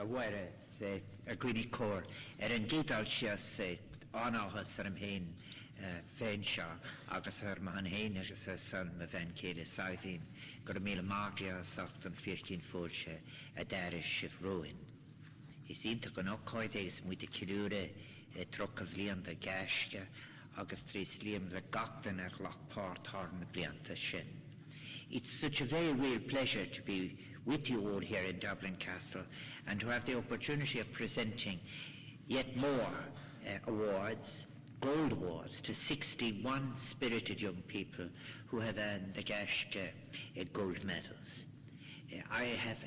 where a gwini cor an gidal sias anachas am hain féin seo agus man hain agus son ma fen céile saifín gur míle magia sacht an fircin fórse a daris sif roin. Is ínta go nócóidéis mu de kilúre troch a bhlian de Gaisce agus trís liam le gachtan ar lachpárt harna blianta sin. It's such a very real pleasure to be with you all here in Dublin Castle and to have the opportunity of presenting yet more awards, gold awards, to 61 spirited young people who have earned the Gaisce gold medals. I have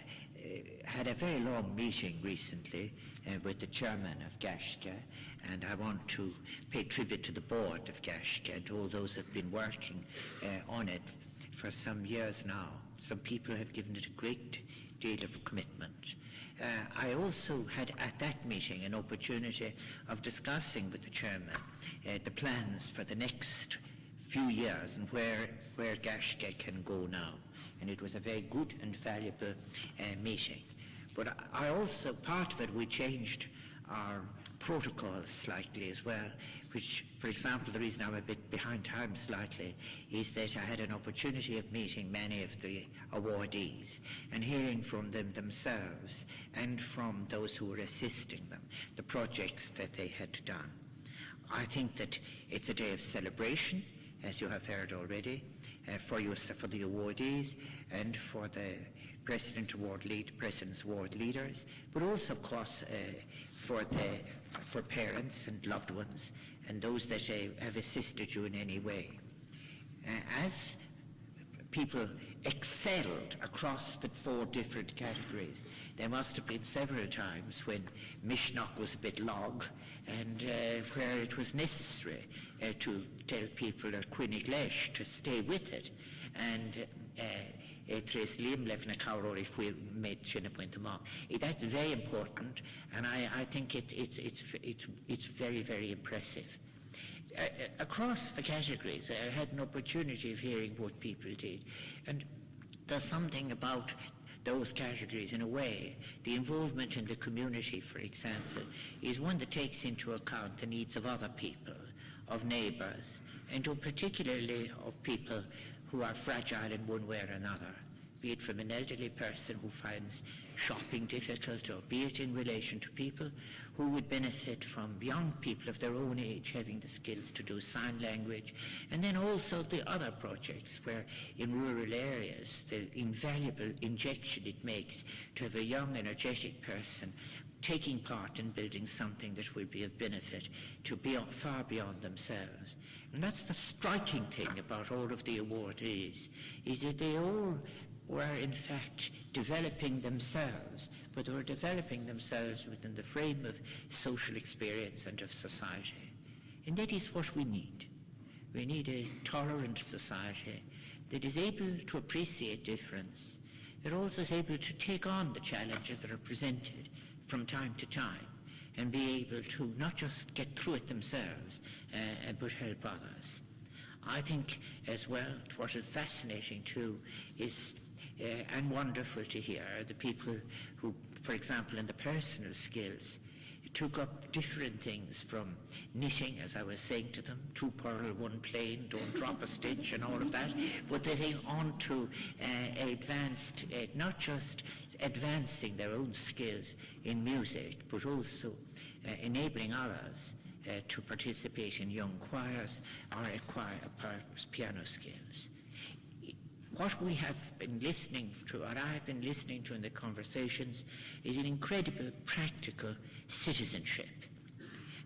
had a very long meeting recently with the chairman of Gaisce, and I want to pay tribute to the board of Gaisce and to all those who have been working on it for some years now. Some people have given it a great deal of commitment. I also had at that meeting an opportunity of discussing with the chairman the plans for the next few years and where Gaisce can go now. And it was a very good and valuable meeting. But I also, part of it, we changed our protocols slightly as well, which, for example, the reason I'm a bit behind time slightly is that I had an opportunity of meeting many of the awardees and hearing from them themselves and from those who were assisting them, the projects that they had done. I think that it's a day of celebration, as you have heard already, for the awardees and for the President's Award leaders, but also, of course, for parents and loved ones and those that have assisted you in any way. As people excelled across the 4 different categories, there must have been several times when Mishnach was a bit log and where it was necessary to tell people at Quinnig Lesh to stay with it and tres lim lefna kauror if we made that's very important, and I think it's very, very impressive. Across the categories, I had an opportunity of hearing what people did, and there's something about those categories in a way. The involvement in the community, for example, is one that takes into account the needs of other people, of neighbours, and particularly of people who are fragile in one way or another, be it from an elderly person who finds shopping difficult, or be it in relation to people who would benefit from young people of their own age having the skills to do sign language, and then also the other projects where in rural areas the invaluable injection it makes to have a young energetic person taking part in building something that will be of benefit to far beyond themselves. And that's the striking thing about all of the awardees, is that they all were in fact developing themselves, but they were developing themselves within the frame of social experience and of society. And that is what we need. We need a tolerant society that is able to appreciate difference, that also is able to take on the challenges that are presented from time to time and be able to not just get through it themselves, but help others. I think as well what is fascinating too is and wonderful to hear the people who, for example, in the personal skills, took up different things from knitting, as I was saying to them, 2 purl, 1 plain, don't drop a stitch and all of that, but they on to advanced, not just advancing their own skills in music, but also enabling others to participate in young choirs or acquire piano skills. What we have been listening to, or I have been listening to in the conversations, is an incredible practical citizenship.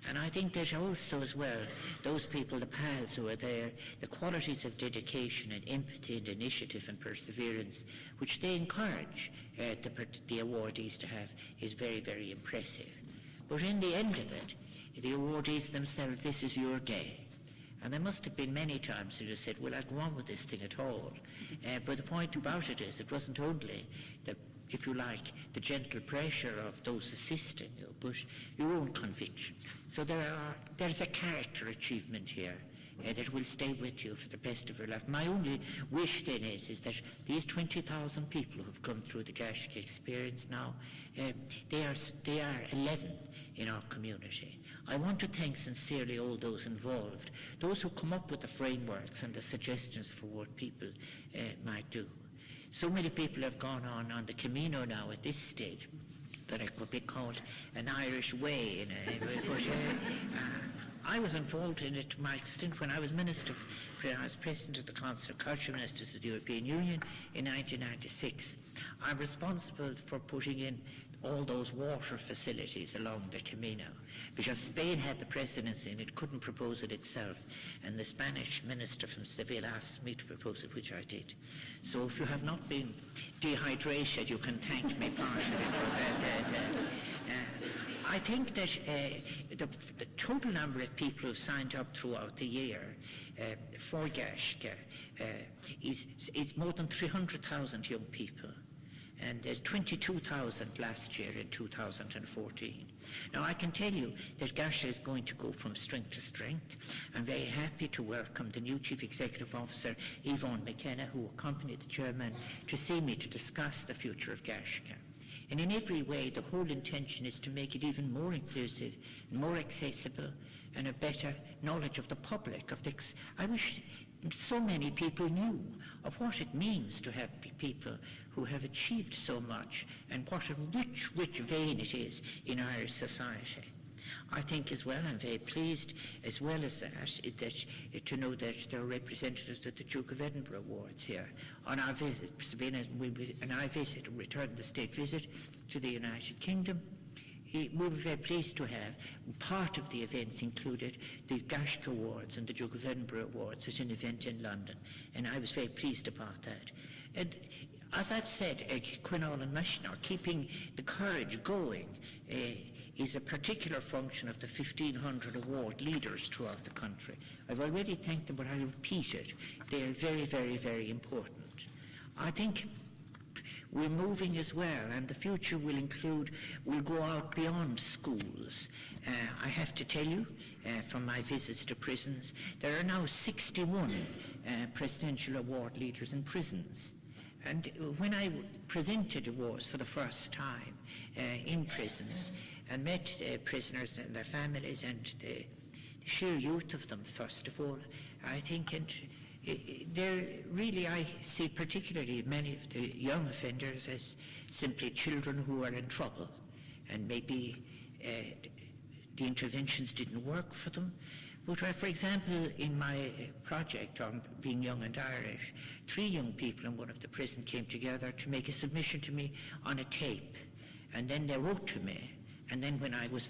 And I think that also as well, those people, the pals who are there, the qualities of dedication and empathy and initiative and perseverance, which they encourage the awardees to have, is very, very impressive. But in the end of it, the awardees themselves, this is your day. And there must have been many times that you said, well, I'll go on with this thing at all. But the point about it is, it wasn't only the, if you like, the gentle pressure of those assisting you, but your own conviction. So there's a character achievement here that will stay with you for the rest of your life. My only wish then is that these 20,000 people who've come through the Gaisce experience now, they are 11 in our community. I want to thank sincerely all those involved, those who come up with the frameworks and the suggestions for what people might do. So many people have gone on the Camino now at this stage that it could be called an Irish way. I was involved in it to my extent when I was I was President of the Council of Culture Ministers of the European Union in 1996. I'm responsible for putting in all those water facilities along the Camino, because Spain had the presidency and it couldn't propose it itself, and the Spanish minister from Seville asked me to propose it, which I did. So if you have not been dehydrated, you can thank me partially for that. I think that the total number of people who have signed up throughout the year for Gaisce is more than 300,000 young people. And there's 22,000 last year in 2014. Now I can tell you that Gaisce is going to go from strength to strength. I'm very happy to welcome the new Chief Executive Officer, Yvonne McKenna, who accompanied the Chairman to see me to discuss the future of Gaisce. And in every way, the whole intention is to make it even more inclusive, more accessible, and a better knowledge of the public. I wish so many people knew of what it means to have people who have achieved so much, and what a rich vein it is in Irish society. I think as well, I'm very pleased as well as that, to know that there are representatives at the Duke of Edinburgh Awards here. On our visit, Sabina and I returned the state visit to the United Kingdom. We were very pleased to have part of the events included the Gaisce Awards and the Duke of Edinburgh Awards at an event in London, and I was very pleased about that. And as I've said, Quinol and Mashnar, keeping the courage going is a particular function of the 1,500 award leaders throughout the country. I've already thanked them, but I repeat it. They are very, very, very important. I think we're moving as well, and the future will go out beyond schools. I have to tell you, from my visits to prisons, there are now 61 presidential award leaders in prisons. And when I presented awards for the first time in prisons and met prisoners and their families and the sheer youth of them, first of all, I think, I see particularly many of the young offenders as simply children who are in trouble, and maybe the interventions didn't work for them. But for example, in my project on being young and Irish, 3 young people in one of the prisons came together to make a submission to me on a tape, and then they wrote to me. And then when I was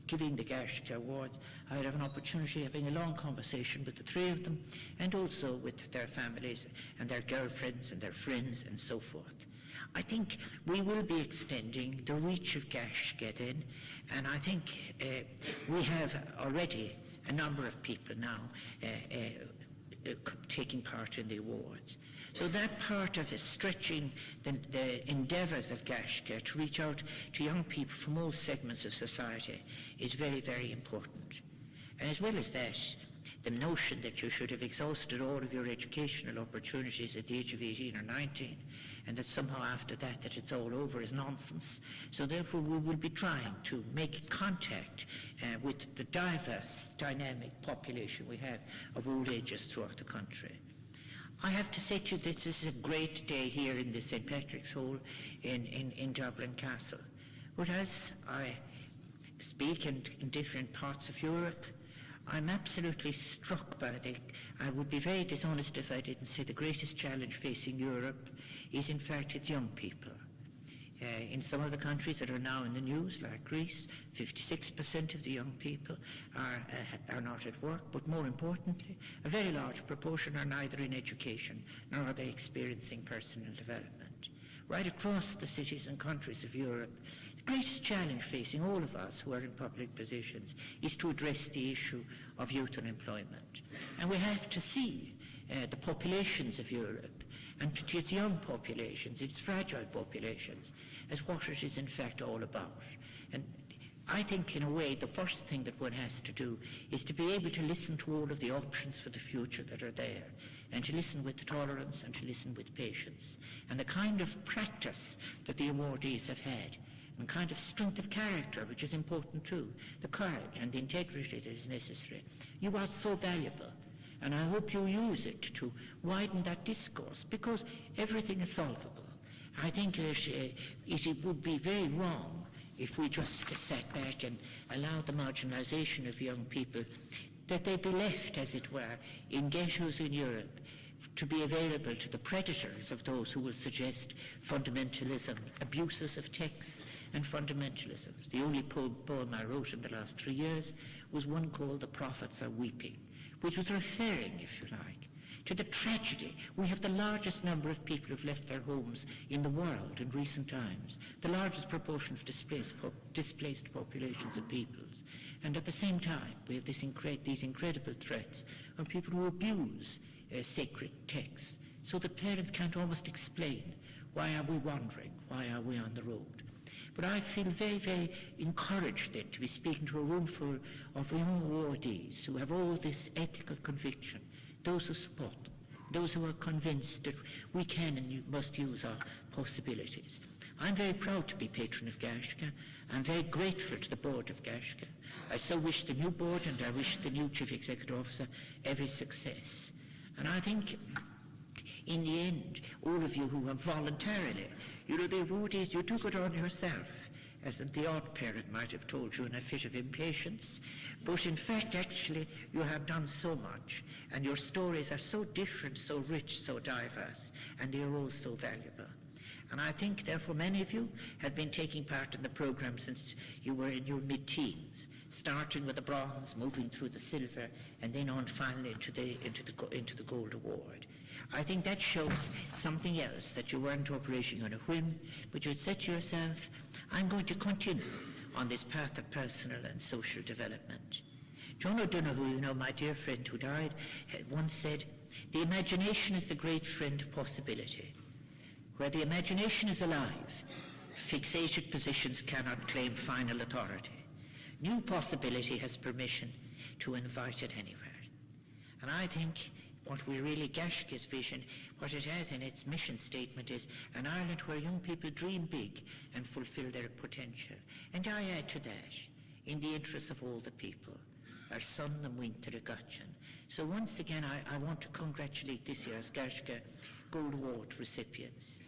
giving the Gaisce Awards, I would have an opportunity of having a long conversation with the 3 of them, and also with their families and their girlfriends and their friends and so forth. I think we will be extending the reach of Gaisce in, and I think we have already a number of people now taking part in the awards. So that part of stretching the endeavours of Gaisce to reach out to young people from all segments of society is very, very important. And as well as that, the notion that you should have exhausted all of your educational opportunities at the age of 18 or 19, and that somehow after that it's all over, is nonsense. So therefore we will be trying to make contact with the diverse, dynamic population we have of all ages throughout the country. I have to say to you that this is a great day here in the St. Patrick's Hall in Dublin Castle. But as I speak in different parts of Europe, I'm absolutely struck by I would be very dishonest if I didn't say the greatest challenge facing Europe is in fact its young people. In some of the countries that are now in the news, like Greece, 56% of the young people are not at work, but more importantly, a very large proportion are neither in education nor are they experiencing personal development. Right across the cities and countries of Europe, the greatest challenge facing all of us who are in public positions is to address the issue of youth unemployment. And we have to see the populations of Europe, and its young populations, its fragile populations, as what it is in fact all about. And I think, in a way, the first thing that one has to do is to be able to listen to all of the options for the future that are there, and to listen with tolerance and to listen with patience. And the kind of practice that the awardees have had, and kind of strength of character, which is important too, the courage and the integrity that is necessary. You are so valuable, and I hope you use it to widen that discourse, because everything is solvable. I think it would be very wrong if we just sat back and allowed the marginalization of young people, that they be left, as it were, in ghettos in Europe, to be available to the predators of those who will suggest fundamentalism, abuses of texts and fundamentalism. The only poem I wrote in the last 3 years was one called The Prophets Are Weeping, which was referring, if you like, to the tragedy. We have the largest number of people who've left their homes in the world in recent times, the largest proportion of displaced populations of peoples. And at the same time, we have these incredible threats on people who abuse sacred texts, so that parents can't almost explain, why are we wandering? Why are we on the road? But I feel very, very encouraged then to be speaking to a room full of young awardees who have all this ethical conviction, those who support, those who are convinced that we can and must use our possibilities. I'm very proud to be patron of Gaisce. I'm very grateful to the board of Gaisce. I so wish the new board and I wish the new chief executive officer every success. And I think, in the end, all of you who have voluntarily, the awardees, you took it on yourself, as the odd parent might have told you in a fit of impatience. But in fact, actually, you have done so much, and your stories are so different, so rich, so diverse, and they are all so valuable. And I think, therefore, many of you have been taking part in the program since you were in your mid-teens, starting with the bronze, moving through the silver, and then on finally into the gold award. I think that shows something else, that you weren't operating on a whim, but you had said to yourself, I'm going to continue on this path of personal and social development. John O'Donoghue, my dear friend who died, once said, the imagination is the great friend of possibility. Where the imagination is alive, fixated positions cannot claim final authority. New possibility has permission to invite it anywhere. And I think what we really, Gaisce's vision, what it has in its mission statement is an Ireland where young people dream big and fulfill their potential. And I add to that, in the interests of all the people, our son and winter gachan. So once again, I want to congratulate this year's Gaisce Gold Award recipients.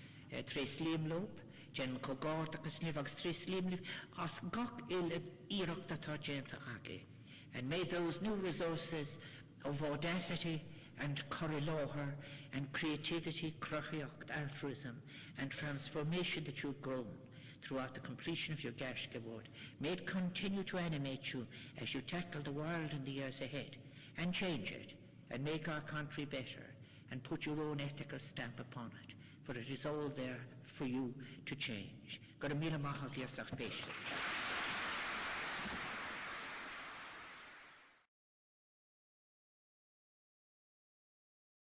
Tres Liamlope, Jen Cogard, Kasnivax Tres Liamlip, as Gok il Irok Tatagenta Age. And may those new resources of audacity and corriloher and creativity, crachiocht altruism and transformation that you've grown throughout the completion of your Gaisce Award, may it continue to animate you as you tackle the world in the years ahead and change it and make our country better and put your own ethical stamp upon it, for it is all there for you to change. Go to Mila Maha Giasach Desh.